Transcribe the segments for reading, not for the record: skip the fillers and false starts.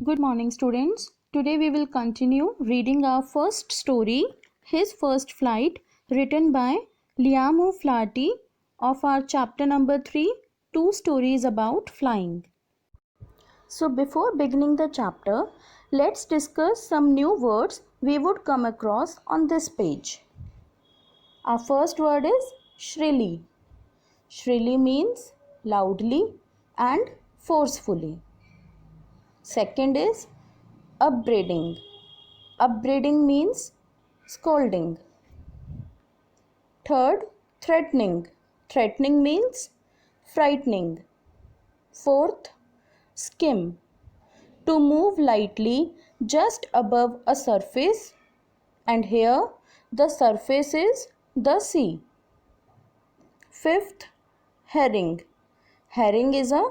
Good morning, students. Today we will continue reading our first story, His First Flight, written by Liam O'Flaherty of our chapter number 3, Two Stories About Flying. So before beginning the chapter, let's discuss some new words we would come across on this page. Our first word is shrilly. Shrilly means loudly and forcefully. Second is upbraiding. Upbraiding means scolding. Third, threatening. Threatening means frightening. Fourth, skim. To move lightly just above a surface, and here the surface is the sea. Fifth, herring. Herring is a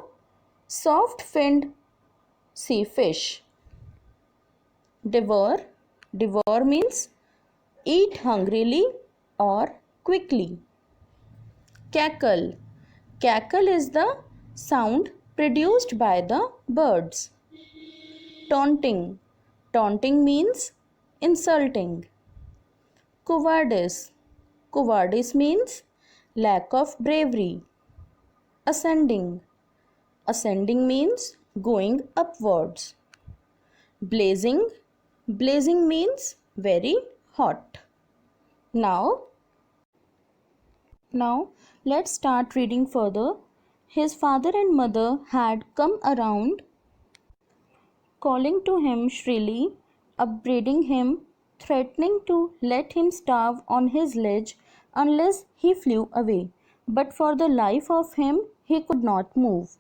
soft-finned sea fish. Devour. Devour means eat hungrily or quickly. Cackle. Cackle is the sound produced by the birds. Taunting. Taunting means insulting. Cowardice. Cowardice means lack of bravery. Ascending. Ascending means going upwards. Blazing. Blazing means very hot. Now let's start reading further. His father and mother had come around, calling to him shrilly, upbraiding him, threatening to let him starve on his ledge unless he flew away. But for the life of him he could not move.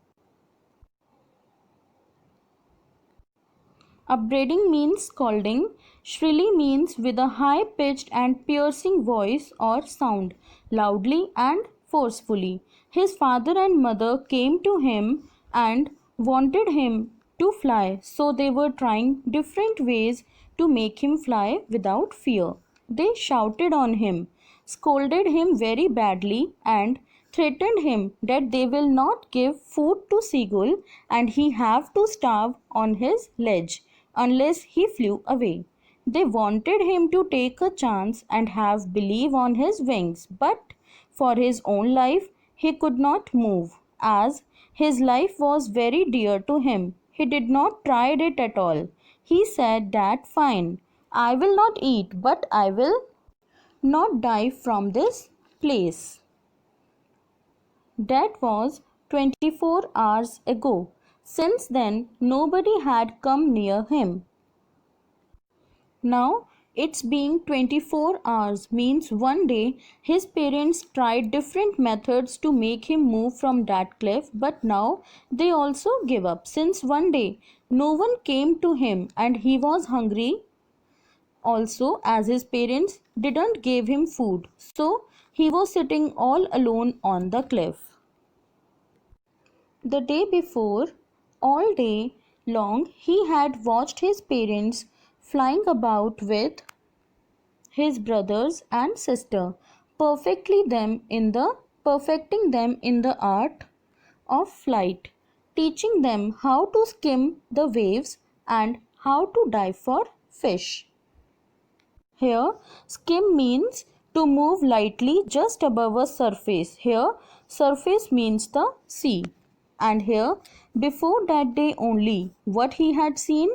Upbraiding means scolding. Shrilly means with a high-pitched and piercing voice or sound, loudly and forcefully. His father and mother came to him and wanted him to fly, so they were trying different ways to make him fly without fear. They shouted on him, scolded him very badly, and threatened him that they will not give food to Seagull and he have to starve on his ledge unless he flew away. They wanted him to take a chance and have belief on his wings, but for his own life he could not move, as his life was very dear to him. He did not try it at all. He said that fine, I will not eat, but I will not die from this place. That was 24 hours ago. Since then, nobody had come near him. Now, it's being 24 hours means one day his parents tried different methods to make him move from that cliff, but now they also give up since one day no one came to him and he was hungry also, as his parents didn't give him food, so he was sitting all alone on the cliff. The day before, all day long, he had watched his parents flying about with his brothers and sister, perfecting them in the art of flight, teaching them how to skim the waves and how to dive for fish. Here, skim means to move lightly just above a surface. Here, surface means the sea. And here, before that day only, what he had seen?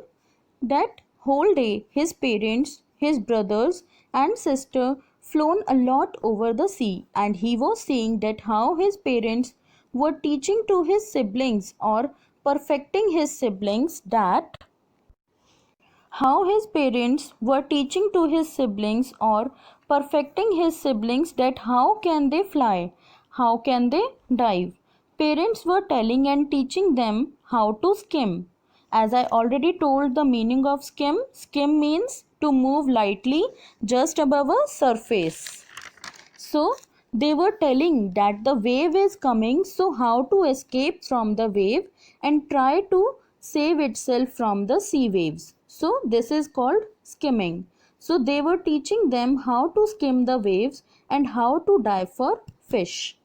That whole day, his parents, his brothers and sister flown a lot over the sea, and he was seeing that how his parents were teaching to his siblings or perfecting his siblings that how his parents were teaching to his siblings or perfecting his siblings that how can they fly, how can they dive. Parents were telling and teaching them how to skim. As I already told the meaning of skim, skim means to move lightly just above a surface. So they were telling that the wave is coming, so how to escape from the wave and try to save itself from the sea waves. So this is called skimming. So they were teaching them how to skim the waves and how to dive for fish.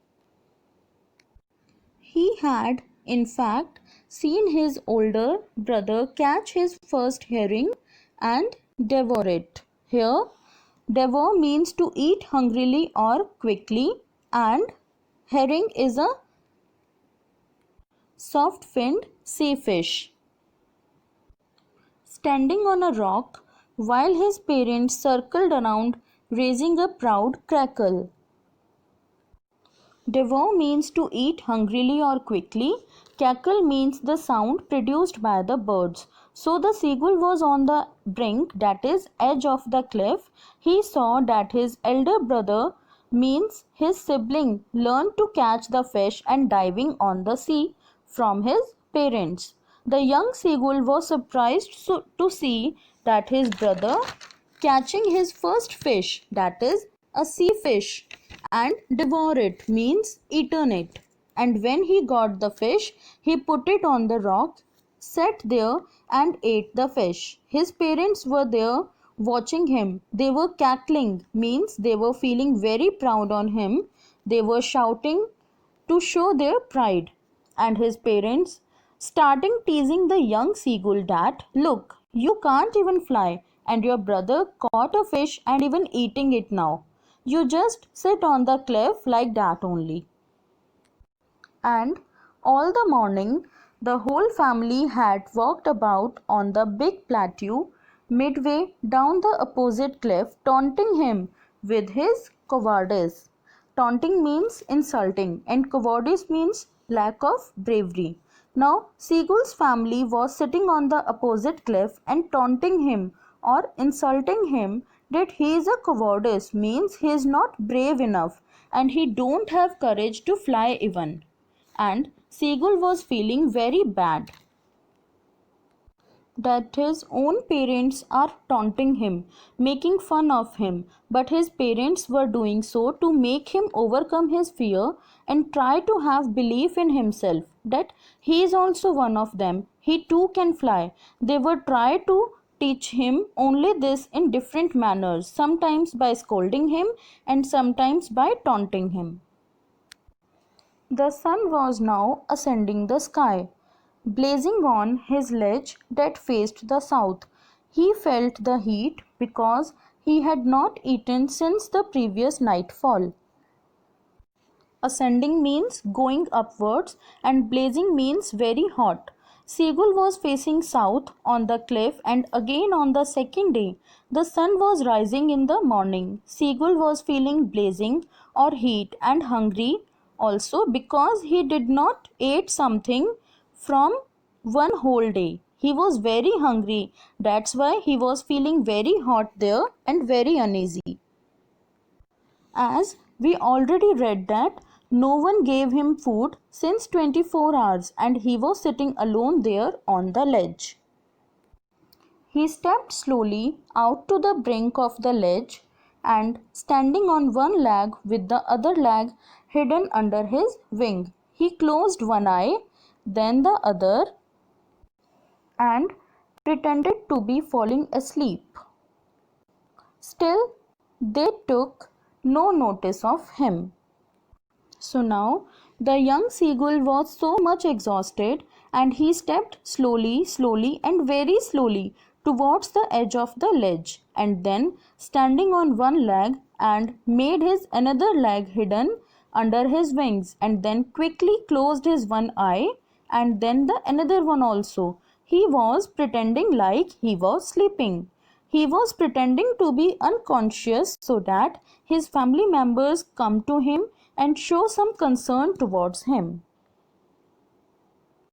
He had, in fact, seen his older brother catch his first herring and devour it. Here, devour means to eat hungrily or quickly, and herring is a soft-finned sea fish. Standing on a rock, while his parents circled around, raising a proud crackle. Devour means to eat hungrily or quickly. Cackle means the sound produced by the birds. So the seagull was on the brink, that is, edge of the cliff. He saw that his elder brother, means his sibling, learned to catch the fish and diving on the sea from his parents. The young seagull was surprised to see that his brother catching his first fish, that is, a sea fish, and devour it means eaten it. And when he got the fish, he put it on the rock, sat there, and ate the fish. His parents were there watching him. They were cackling, means they were feeling very proud on him. They were shouting to show their pride. And his parents starting teasing the young seagull that, look, you can't even fly, and your brother caught a fish and even eating it now. You just sit on the cliff like that only. And all the morning, the whole family had walked about on the big plateau midway down the opposite cliff, taunting him with his cowardice. Taunting means insulting, and cowardice means lack of bravery. Now, Seagull's family was sitting on the opposite cliff and taunting him or insulting him that he is a cowardice, means he is not brave enough and he don't have courage to fly even. And Seagull was feeling very bad that his own parents are taunting him, making fun of him, but his parents were doing so to make him overcome his fear and try to have belief in himself that he is also one of them. He too can fly. They were try to teach him only this in different manners, sometimes by scolding him and sometimes by taunting him. The sun was now ascending the sky, blazing on his ledge that faced the south. He felt the heat because he had not eaten since the previous nightfall. Ascending means going upwards and blazing means very hot. Seagull was facing south on the cliff, and again on the second day the sun was rising in the morning. Seagull was feeling blazing or heat and hungry also because he did not eat something from one whole day. He was very hungry. That's why he was feeling very hot there and very uneasy. As we already read that no one gave him food since 24 hours and he was sitting alone there on the ledge. He stepped slowly out to the brink of the ledge and, standing on one leg with the other leg hidden under his wing, he closed one eye, then the other, and pretended to be falling asleep. Still, they took no notice of him. So now the young seagull was so much exhausted and he stepped slowly and very slowly towards the edge of the ledge, and then standing on one leg and made his another leg hidden under his wings, and then quickly closed his one eye and then the another one also. He was pretending like he was sleeping. He was pretending to be unconscious so that his family members come to him and show some concern towards him.